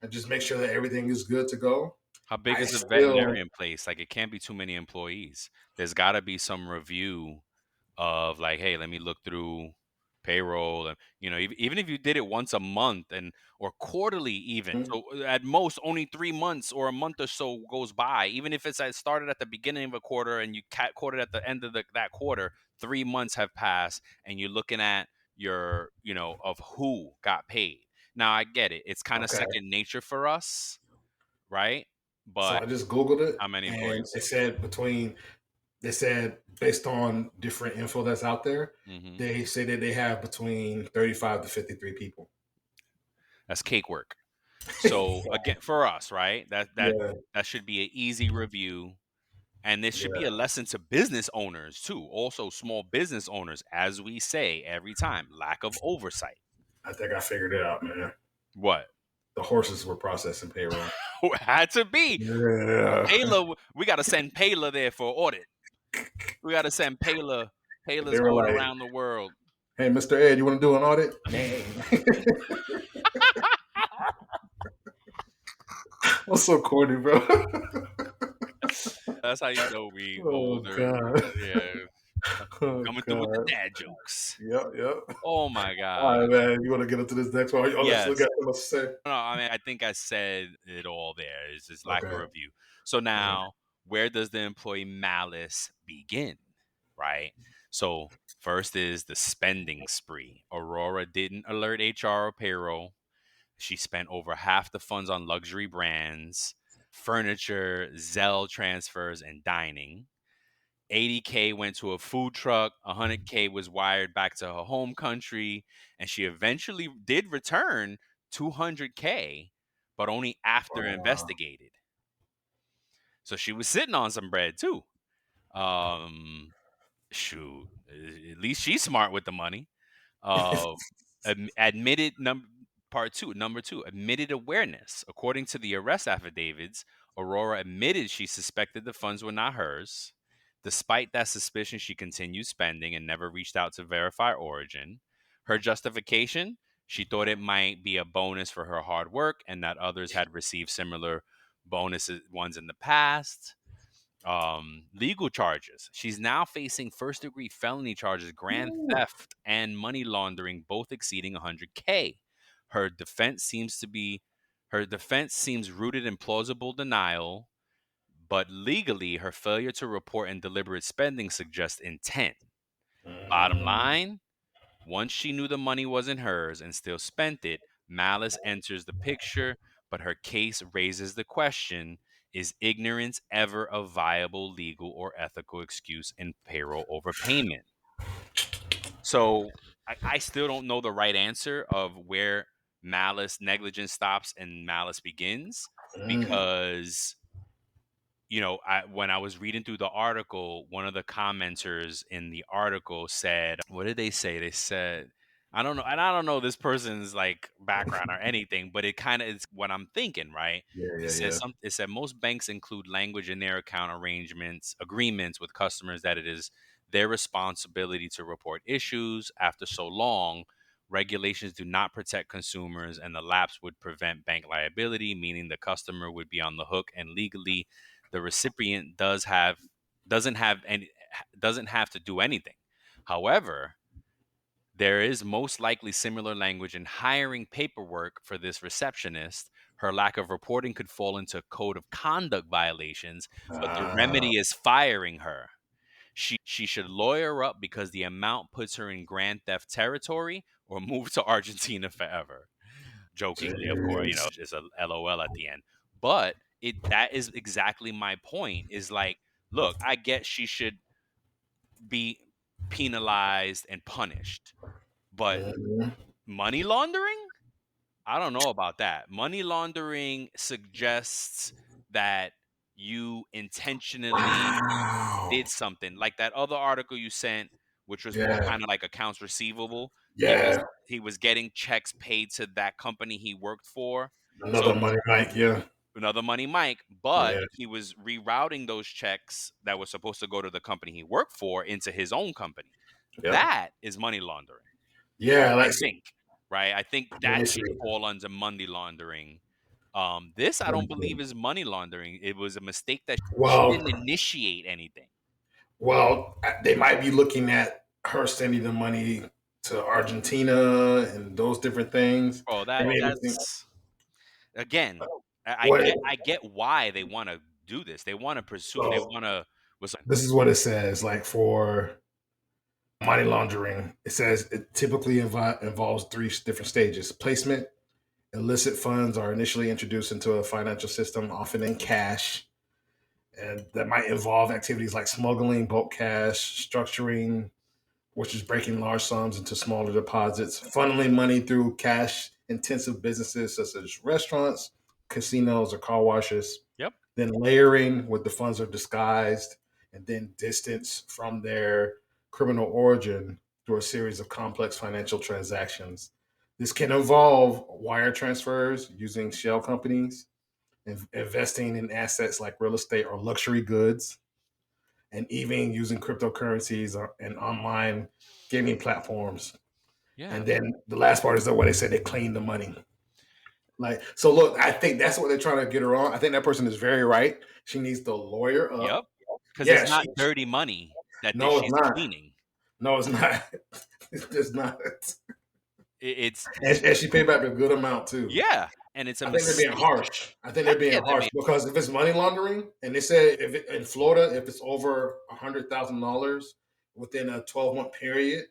C: just make sure that everything is good to go.
B: How big
C: I
B: is a
C: still
B: veterinarian place? Like, it can't be too many employees. There's got to be some review of like, hey, let me look through payroll, and even if you did it once a month and or quarterly, even so, at most only 3 months or a month or so goes by. Even if it's started at the beginning of a quarter and you caught it at the end of that quarter, 3 months have passed, and you're looking at your of who got paid. Now I get it; it's kind of
C: okay.
B: second nature for us, right?
C: So
B: But
C: I just Googled it
B: how many
C: and
B: employees?
C: they said based on different info that's out there,
B: Hmm.
C: they say that they have between 35 to 53 people.
B: That's cake work. So again, for us, right?
C: Yeah,
B: That should be an easy review, and this should be
C: yeah.
B: a lesson to business owners too. Also, small business owners, as we say every time, lack of oversight.
C: I think I figured it out, man.
B: What?
C: The horses were processing payroll.
B: Had to be
C: Yeah.
B: Payla. We got to send Payla there for audit. We got to send Payla.
C: They
B: Payla's
C: were
B: going
C: like,
B: around the world.
C: hey, Mr. Ed, you want to do an audit? Dang. That's so corny, bro.
B: That's how you know we
C: Oh,
B: older.
C: God.
B: Yeah,
C: Oh,
B: coming through with the
C: God.
B: dad jokes.
C: Yep.
B: Oh my
C: All
B: god.
C: right, man. You want to get into this next one? Oh, let's look
B: Yes.
C: at what to say.
B: No, I mean, I think I said it all there. It's just lack of
C: Okay.
B: review. So now, where does the employee malice begin? Right? So, first is the spending spree. Aurora didn't alert HR or payroll. She spent over half the funds on luxury brands, furniture, Zelle transfers, and dining. 80K went to a food truck, 100K was wired back to her home country, and she eventually did return 200K, but only after
C: Wow.
B: investigated. So she was sitting on some bread too. Um, shoot, at least she's smart with the money. Uh, admitted number two, admitted awareness. According to the arrest affidavits, Aurora admitted she suspected the funds were not hers. Despite that suspicion, she continued spending and never reached out to verify origin. Her justification: she thought it might be a bonus for her hard work and that others had received similar bonuses ones in the past. Legal charges: she's now facing first degree felony charges, grand
C: Ooh.
B: theft and money laundering, both exceeding 100K. her defense seems to be Her defense seems rooted in plausible denial, but legally her failure to report and deliberate spending suggests intent. Bottom
C: Mm.
B: line: once she knew the money wasn't hers and still spent it, malice enters the picture, but her case raises the question: Is ignorance ever a viable legal or ethical excuse in payroll overpayment? So I still don't know the right answer of where malice, negligence stops and malice begins,
C: Mm.
B: because when I was reading through the article, one of the commenters in the article said, what did they say? They said, I don't know, and I don't know this person's like background or anything, but it kind of is what I'm thinking, right?
C: Yeah,
B: It
C: yeah,
B: says it said most banks include language in their account agreements with customers that it is their responsibility to report issues. After so long, regulations do not protect consumers, and the lapse would prevent bank liability, meaning the customer would be on the hook, and legally the recipient doesn't have any doesn't have to do anything. However, there is most likely similar language in hiring paperwork for this receptionist. Her lack of reporting could fall into code of conduct violations, but the
C: yeah.
B: remedy is firing her. She should lawyer up because the amount puts her in grand theft territory, or move to Argentina forever. Jokingly, of course,
C: Jeez.
B: it's a LOL at the end. But that is exactly my point. Is like, look, I get she should be penalized and punished, but
C: Mhm.
B: money laundering? I don't know about that. Money laundering suggests that you intentionally
C: Wow.
B: did something, like that other article you sent, which was more
C: Yeah,
B: kind of like accounts receivable.
C: yeah.
B: He was getting checks paid to that company he worked for.
C: Another
B: So
C: money, Mike. Yeah,
B: another money Mike, but
C: yeah,
B: he was rerouting those checks that were supposed to go to the company he worked for into his own company.
C: yep.
B: That is money laundering.
C: Yeah,
B: I
C: like,
B: think, right? I think
C: let me
B: that
C: see.
B: should fall under money laundering. This I
C: Let me
B: don't
C: see.
B: believe is money laundering. It was a mistake that she
C: Well,
B: didn't initiate anything.
C: they might be looking at her sending the money to Argentina and those different things.
B: Oh,
C: They may be thinking,
B: that's again.
C: what?
B: I get why they want to do this. They want to pursue. They
C: So
B: want to. Was
C: this is what it says. Like for money laundering, it says it typically involves three different stages: placement. Illicit funds are initially introduced into a financial system, often in cash, and that might involve activities like smuggling, bulk cash, structuring, which is breaking large sums into smaller deposits, funneling money through cash intensive businesses such as restaurants, casinos, or car washes,
B: Yep.
C: then layering with the funds are disguised, and then distance from their criminal origin through a series of complex financial transactions. This can involve wire transfers using shell companies, investing in assets like real estate or luxury goods, and even using cryptocurrencies and online gaming platforms.
B: Yeah.
C: And then the last part is the way they said they clean the money. Like, so look, I think that's what they're trying to get her on. I think that person is very right. She needs to lawyer
B: Yep.
C: up.
B: Because
C: Yeah,
B: it's not dirty money
C: no, it's
B: she's
C: not.
B: cleaning.
C: No, it's not. It's just not.
B: It's
C: And she paid back a good amount too.
B: yeah, and it's a
C: I think they're being
B: mistake.
C: harsh. I think they're
B: Heck
C: being
B: yeah, they're
C: harsh because if it's money laundering, and they said if in Florida, if it's over $100,000 within a 12-month period,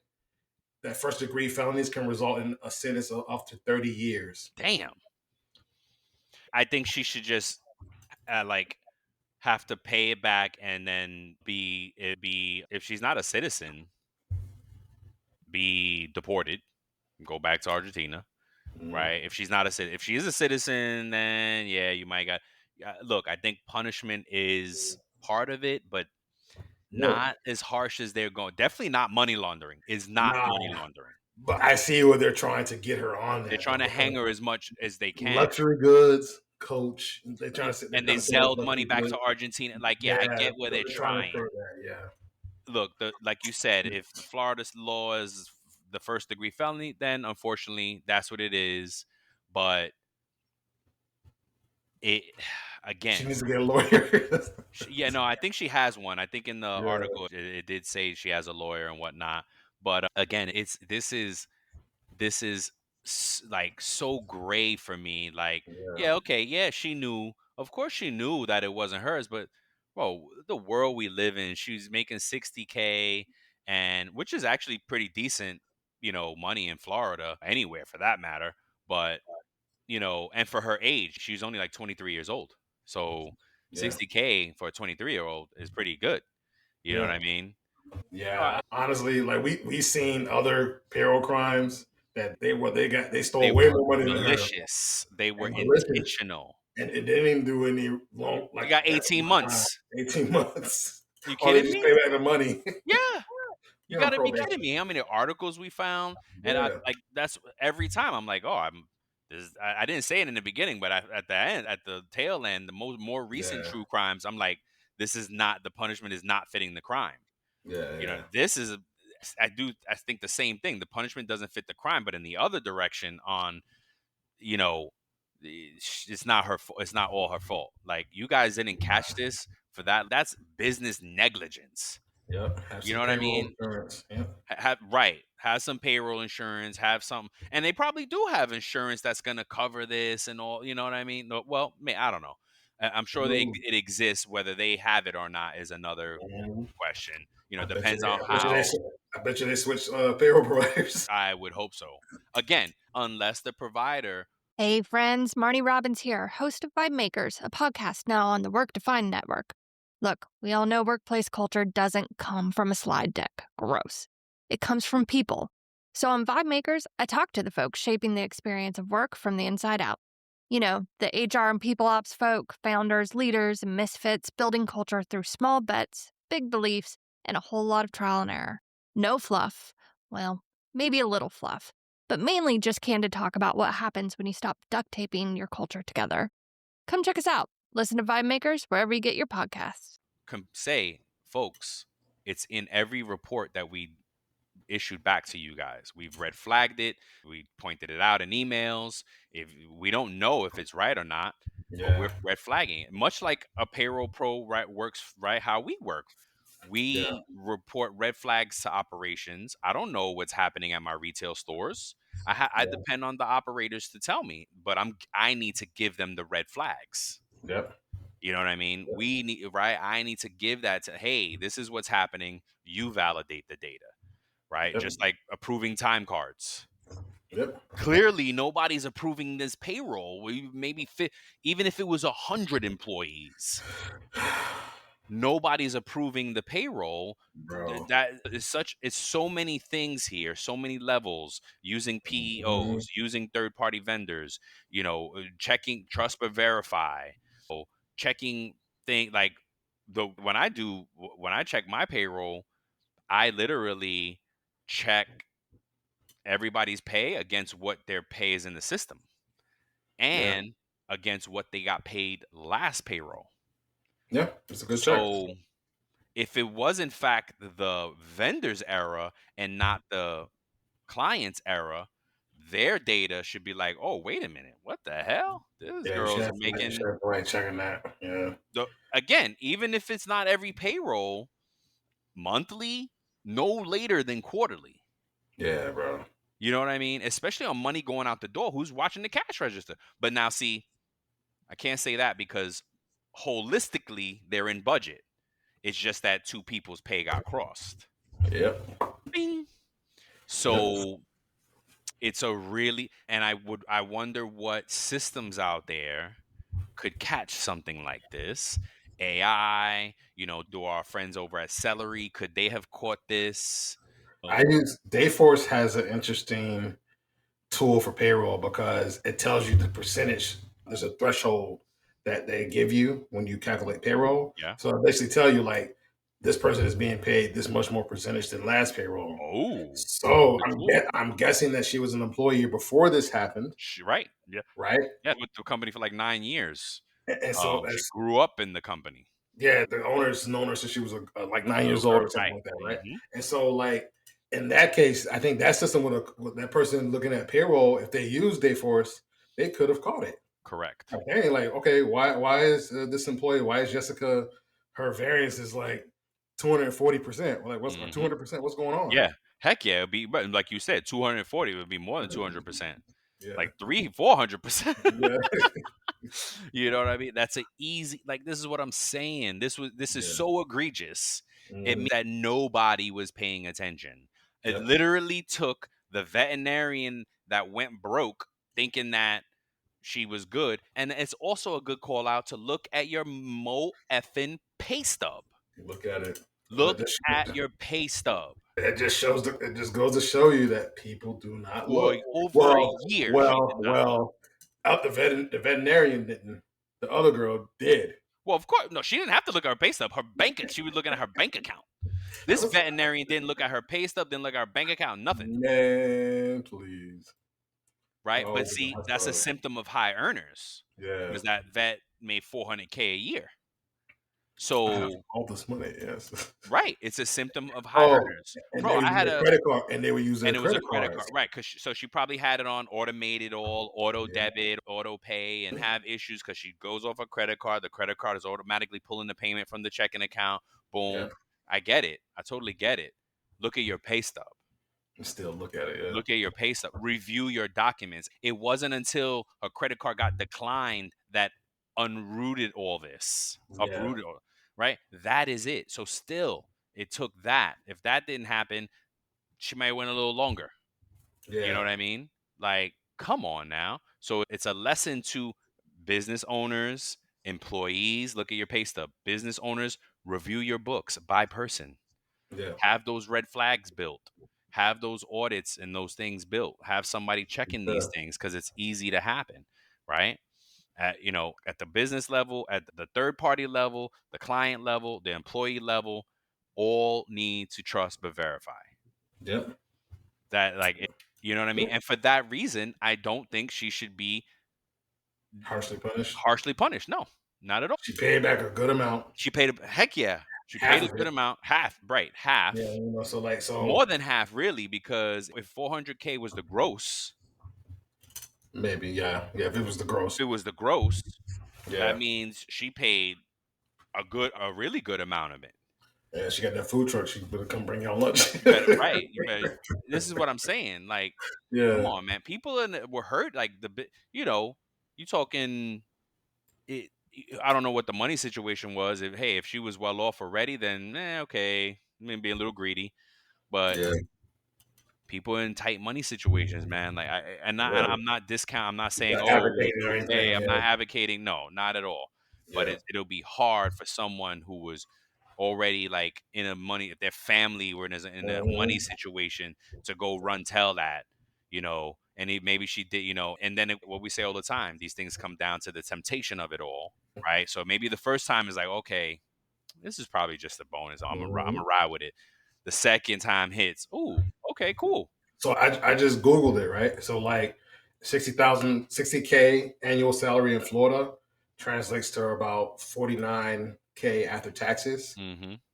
C: that first degree felonies can result in a sentence of up to 30 years.
B: damn. I think she should just like have to pay it back, and then be if she's not a citizen, be deported, go back to Argentina,
C: Mm.
B: right? If she's not if she is a citizen, then yeah, you might got. Look, I think punishment is part of it, but
C: Look,
B: not as harsh as they're going. Definitely not money laundering. Is not
C: nah,
B: money laundering.
C: but I see where they're trying to get her on
B: They're
C: that though,
B: trying to
C: because
B: hang her as much as they can.
C: luxury goods, coach, they're trying to say they're
B: And they
C: trying to say it's
B: zelled money
C: luxury
B: back
C: goods.
B: to Argentina. Like, yeah, I
C: Yeah,
B: get where
C: so
B: they're
C: they're trying to say
B: trying.
C: that. Yeah,
B: Look, like you said, if Florida's law is the first degree felony, then unfortunately that's what it is. But it
C: she
B: again,
C: needs to get a lawyer.
B: yeah, no, I think she has one. I think in the
C: Yeah,
B: article it did say she has a lawyer and whatnot. But again, this is like so gray for me. Like,
C: yeah,
B: yeah, okay, yeah, she knew. Of course, she knew that it wasn't hers. But bro, the world we live in, she's making 60K, and which is actually pretty decent, money in Florida, anywhere for that matter. But and for her age, she's only like 23 years old. So
C: Yeah.
B: $60K for a 23-year-old is pretty good. You know what I mean?
C: Yeah. Honestly, like we seen other payroll crimes that they
B: They
C: stole way
B: were
C: more money than her.
B: malicious. They were
C: And malicious.
B: intentional.
C: And it didn't even do any long
B: You
C: like
B: got
C: that
B: 18
C: amount of time.
B: months.
C: 18 months.
B: You
C: Or they
B: kidding
C: just
B: me?
C: pay back the money.
B: Yeah. You
C: You're on
B: got to be
C: probation.
B: kidding me. How many articles we found? And I
C: Yeah.
B: like that's every time I'm like, oh, I didn't say it in the beginning, but at the end, at the tail end, the more recent
C: Yeah.
B: true crimes, I'm like, the punishment is not fitting the crime.
C: Yeah.
B: This is I think the same thing. The punishment doesn't fit the crime, but in the other direction on, it's not her fault. It's not all her fault. Like, you guys didn't catch this for that. That's business negligence.
C: Yep. Have
B: You
C: some
B: know what I
C: payroll
B: mean?
C: insurance. Yep.
B: Have some payroll insurance, have some, and they probably do have insurance that's going to cover this and all. You know what I mean? Well, I don't know. I'm sure it exists. Whether they have it or not is another
C: Mhm.
B: question.
C: I bet
B: Depends
C: you
B: on
C: they,
B: how.
C: I bet you they switch payroll providers.
B: I would hope so. Again, unless the provider.
G: Hey friends, Marnie Robbins here, host of Vibe Makers, a podcast now on the Work Defined Network. Look, we all know workplace culture doesn't come from a slide deck. Gross. It comes from people. So on Vibe Makers, I talk to the folks shaping the experience of work from the inside out. You know, the HR and people ops folk, founders, leaders, and misfits building culture through small bets, big beliefs, and a whole lot of trial and error. No fluff. Well, maybe a little fluff, but mainly just candid talk about what happens when you stop duct taping your culture together. Come check us out. Listen to Vibe Makers wherever you get your podcasts.
B: Say, folks, it's in every report that we issued back to you guys. We've red flagged it. We pointed it out in emails. If we don't know if it's right or not, but we're red flagging it. Much like a payroll pro works how we work. We report red flags to operations. I don't know what's happening at my retail stores. I depend on the operators to tell me, but I need to give them the red flags.
C: Yep.
B: You know what I mean? We need, right? I need to give that to, hey, this is what's happening. You validate the data, right?
C: Yep.
B: Just like approving time cards.
C: Yep.
B: Clearly, nobody's approving this payroll. Even if it was 100 employees, nobody's approving the payroll.
C: Bro.
B: That is it's so many things here, so many levels, using PEOs, using third-party vendors, checking trust but verify, checking thing like when I check my payroll, I literally check everybody's pay against what their pay is in the system and against what they got paid last payroll.
C: Yeah, it's a good check.
B: So if it was in fact the vendor's error and not the client's error, their data should be like, oh, wait a minute, what the hell? This girl's making
C: right checking that. Yeah.
B: Again, even if it's not every payroll, monthly, no later than quarterly.
C: Yeah, bro.
B: You know what I mean? Especially on money going out the door. Who's watching the cash register? But now, see, I can't say that because holistically they're in budget. It's just that two people's pay got crossed.
C: Yep.
B: Bing. So it's a really, and I wonder what systems out there could catch something like this. AI, do our friends over at Celery, could they have caught this?
C: Dayforce has an interesting tool for payroll because it tells you the percentage. There's a threshold that they give you when you calculate payroll.
B: Yeah.
C: So it basically tell you like this person is being paid this much more percentage than last payroll.
B: Oh.
C: So I'm guessing that she was an employee before this happened.
B: Right. Yeah.
C: Right.
B: Yeah. With the company for like 9 years.
C: And so
B: she grew up in the company.
C: Yeah, the owner's known her since she was like 9 years old or something like that, right? Mm-hmm. And so, like in that case, I think that system with that person looking at payroll, if they use Dayforce, they could have caught it.
B: Correct.
C: Okay, like okay, why is this employee? Why is Jessica? Her variance is like 240%. Like what's 200%? What's going on?
B: Yeah, heck yeah, it'd be like you said, 240 would be more than 200%. Yeah. Like 300-400%. Yeah. You know what I mean? That's an easy, like, this is what I'm saying. This is so egregious. It means that nobody was paying attention. It literally took the veterinarian that went broke thinking that she was good. And it's also a good call out to look at your effing pay stub.
C: Look at it.
B: Look at your pay stub.
C: It just shows. It just goes to show you that people do not look.
B: Over a year.
C: Well. The veterinarian didn't. The other girl did.
B: Well, of course, no. She didn't have to look at her pay stub. She was looking at her bank account. This veterinarian didn't look at her pay stub. Didn't look at her bank account. Nothing.
C: Man, please.
B: Right, but see, that's a symptom of high earners.
C: Yeah,
B: because that vet made $400K a year. So
C: all this money, yes.
B: Right, it's a symptom of high earners.
C: Bro, I had a credit card, and they were using
B: and it was a credit card, right? Because so she probably had it on automated, auto debit, auto pay, and have issues because she goes off a credit card. The credit card is automatically pulling the payment from the checking account. Boom. Yeah. I get it. I totally get it. Look at your pay stub.
C: Still look at it. Yeah.
B: Look at your pay stub. Review your documents. It wasn't until her credit card got declined that unrooted all this. Uprooted all. Right? That is it. So still, it took that. If that didn't happen, she might have went a little longer. Yeah. You know what I mean? Like, come on now. So it's a lesson to business owners, employees. Look at your pay stub. Business owners, review your books by person.
C: Yeah.
B: Have those red flags built. Have those audits and those things built. Have somebody checking these things because it's easy to happen, right? At the business level, at the third party level, the client level, the employee level, all need to trust but verify.
C: Yep.
B: That you know what I mean? And for that reason, I don't think she should be
C: harshly punished.
B: Harshly punished. No, not at all.
C: She paid back a good amount.
B: She paid heck yeah. She paid a good amount. Half.
C: Yeah, so
B: more than half really, because if $400K was the gross.
C: Maybe, yeah. If it was the gross.
B: That means she paid a really good amount of it.
C: Yeah, she got that food truck. She better come bring y'all lunch.
B: Right. This is what I'm saying. Like, come on, man. People were hurt. Like you talking. I don't know what the money situation was. If she was well off already, then okay, maybe a little greedy, but. Yeah. People in tight money situations, man. Like I'm not discounting. I'm not saying, I'm not advocating. No, not at all. Yeah. But it'll be hard for someone who was already like in a money, their family were in a money situation to go tell that, and maybe she did, and then what we say all the time, these things come down to the temptation of it all, right? So maybe the first time is like, okay, this is probably just a bonus. I'm gonna ride with it. The second time hits, ooh, okay, cool.
C: So I just Googled it, right? So like $60K annual salary in Florida translates to about $49K after taxes,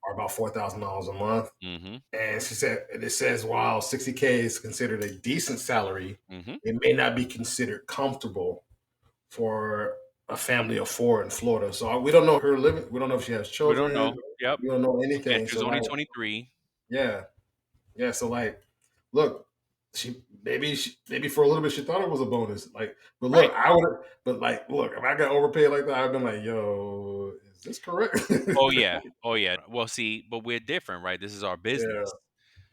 C: or about $4,000 a month.
B: Mm-hmm.
C: And it says while $60K is considered a decent salary, it may not be considered comfortable for a family of 4 in Florida. So we don't know her living. We don't know if she has children.
B: We don't know. Yep.
C: We don't know anything.
B: She's only 23.
C: Yeah. So like, look, maybe for a little bit she thought it was a bonus. Like, but look, if I got overpaid like that, I'd been like, yo, is this correct?
B: Oh yeah. Well, see, but we're different, right? This is our business,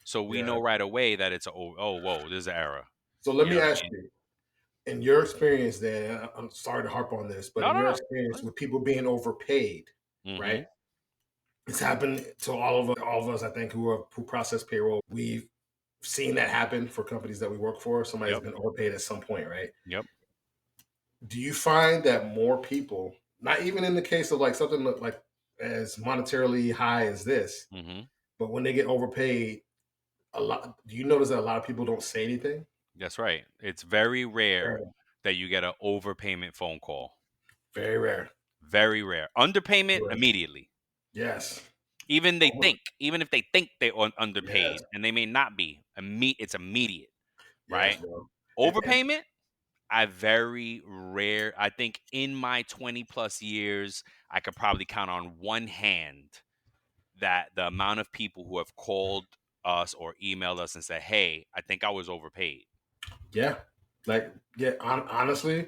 B: so we know right away that it's whoa, there's an error.
C: So let me ask you, in your experience, then, I'm sorry to harp on this, but in your experience with people being overpaid, right? It's happened to all of us, I think, who process payroll. We've seen that happen for companies that we work for. Somebody's been overpaid at some point, right?
B: Yep.
C: Do you find that more people, not even in the case of like something like as monetarily high as this, but when they get overpaid, do you notice that a lot of people don't say anything?
B: That's right. It's very rare that you get an overpayment phone call.
C: Very rare.
B: Very rare. Underpayment immediately.
C: Yes.
B: Even if they think they're underpaid, and they may not be, it's immediate, right? Yes, overpayment, I think in my 20 plus years, I could probably count on one hand that the amount of people who have called us or emailed us and said, hey, I think I was overpaid.
C: Yeah. Honestly,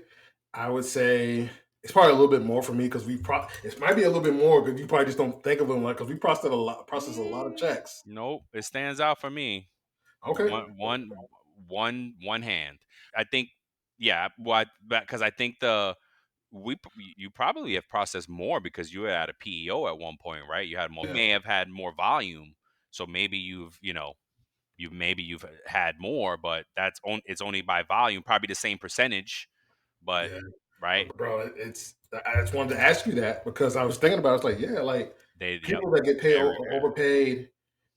C: I would say it's probably a little bit more for me because it might be a little bit more because you probably just don't think of them because we process a lot of checks.
B: Nope, it stands out for me.
C: Okay.
B: One hand. I think Yeah, because I think you probably have processed more because you were at a PEO at one point, right? You had more,
C: Yeah.
B: may have had more volume, so maybe you've had more, but it's only by volume, probably the same percentage, but
C: Yeah.
B: right?
C: Bro, I just wanted to ask you that because I was thinking about it. It's like, yeah, like
B: Yep,
C: people that get paid
B: very, very.
C: overpaid,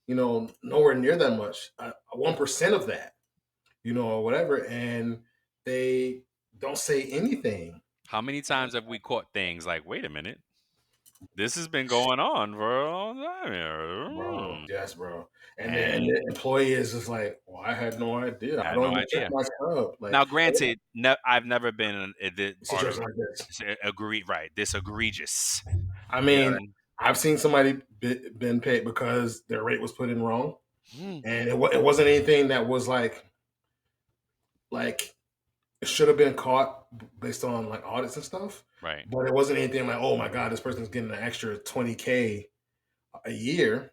C: nowhere near that much, 1% of that, or whatever, and they don't say anything.
B: How many times have we caught things like, wait a minute, this has been going on for a long time here.
C: Bro, yes, bro. And then
B: And
C: the employee is just like, well, I had no idea.
B: I
C: I
B: had
C: don't
B: no
C: even check
B: idea.
C: my scrub. Like,
B: Now, granted, I've never been in a part of
C: situation like this.
B: this egregious.
C: I
B: You know what
C: mean,
B: I mean?
C: I've seen somebody been paid because their rate was put in wrong,
B: Mm,
C: and it wasn't anything that was like it should have been caught based on like audits and stuff.
B: right.
C: But it wasn't anything like, oh my god, this person's getting an extra 20K a year.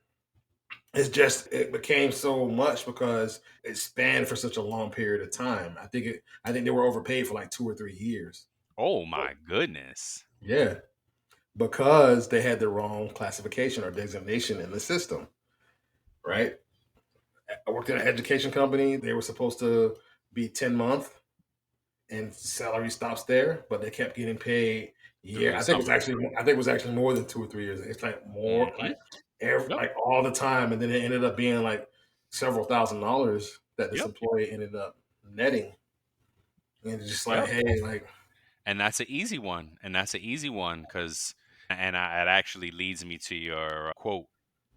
C: It's just it became so much because it spanned for such a long period of time. I think they were overpaid for like 2 or 3 years.
B: Oh my goodness.
C: Yeah, because they had the wrong classification or designation in the system. Right. I worked at an education company. They were supposed to be 10 month, and salary stops there, but they kept getting paid.
B: Through
C: Yeah,
B: the
C: I think it's
B: summer.
C: actually more than 2 or 3 years. It's like more,
B: Hmm.
C: like
B: Yep.
C: like all the time, and then it ended up being like several $1,000s that this
B: Yep.
C: employee ended up netting, and it's just like,
B: Yep.
C: hey, like,
B: And that's an easy one. Because, it actually leads me to your quote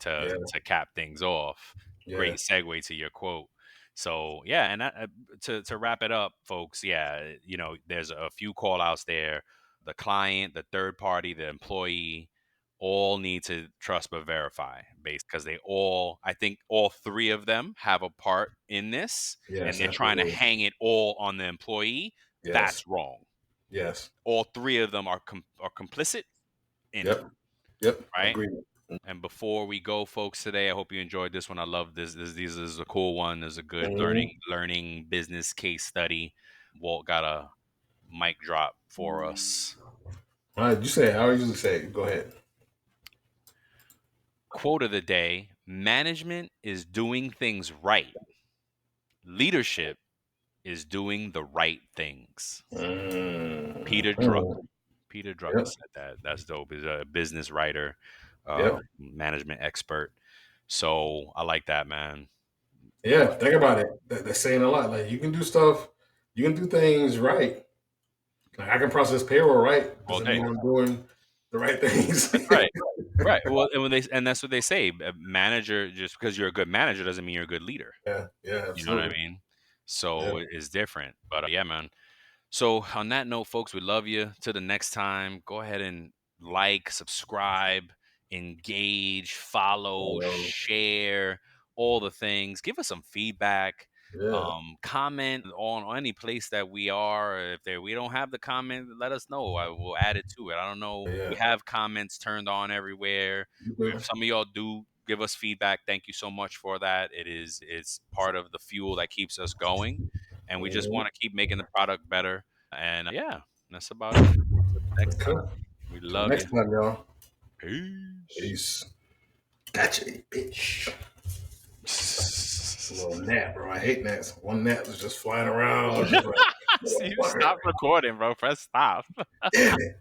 C: yeah,
B: to cap things off.
C: yeah,
B: Great segue to your quote. So yeah, and to wrap it up, folks. Yeah, there's a few call outs there. The client, the third party, the employee, all need to trust but verify, based because I think all three of them have a part in this, and
C: yes,
B: they're trying to
C: absolutely,
B: hang it all on the employee.
C: yes,
B: That's wrong.
C: yes,
B: All three of them are complicit in it,
C: yep, yep,
B: right?
C: agreed.
B: And before we go, folks, today, I hope you enjoyed this one. I love this. This is a cool one. This is a good
C: Mhm.
B: learning business case study. Walt got a mic drop for us.
C: All right, you say it. I usually say it. Go ahead.
B: Quote of the day: management is doing things right. Leadership is doing the right things. Peter Drucker.
C: Mhm.
B: Peter Drucker
C: Yep,
B: said that. That's dope. He's a business writer,
C: yep.
B: management expert. So I like that, man.
C: Yeah, think about it. That's saying a lot. Like, you can do stuff, you can do things right. Like, I can process payroll right.
B: All
C: Doesn't mean
B: day.
C: I'm doing the right things.
B: That's right. Right. Well, and that's what they say. A manager, just because you're a good manager doesn't mean you're a good leader.
C: Yeah, yeah,
B: You know what I
C: absolutely.
B: mean?
C: Yeah.
B: So it's different. But yeah, man. So on that note, folks, we love you. Till the next time, go ahead and like, subscribe, engage, follow, share, all the things. Give us some feedback.
C: Yeah.
B: Comment on any place that we are. If we don't have the comment, let us know. I will add it to it. I don't know.
C: Yeah.
B: We have comments turned on everywhere.
C: Yeah.
B: If some of y'all do give us feedback, thank you so much for that. It's part of the fuel that keeps us going, and we just
C: Mhm.
B: want to keep making the product better. And yeah, that's about it. Till next
C: Okay.
B: time, we
C: Till
B: love
C: next
B: you.
C: time, y'all.
B: Peace.
C: Peace. Gotcha, bitch. A little gnat, bro. I hate gnats. One gnat was just flying around. I was just like,
B: See,
C: motherfucker.
B: stop recording, bro. Press stop.
C: Damn it.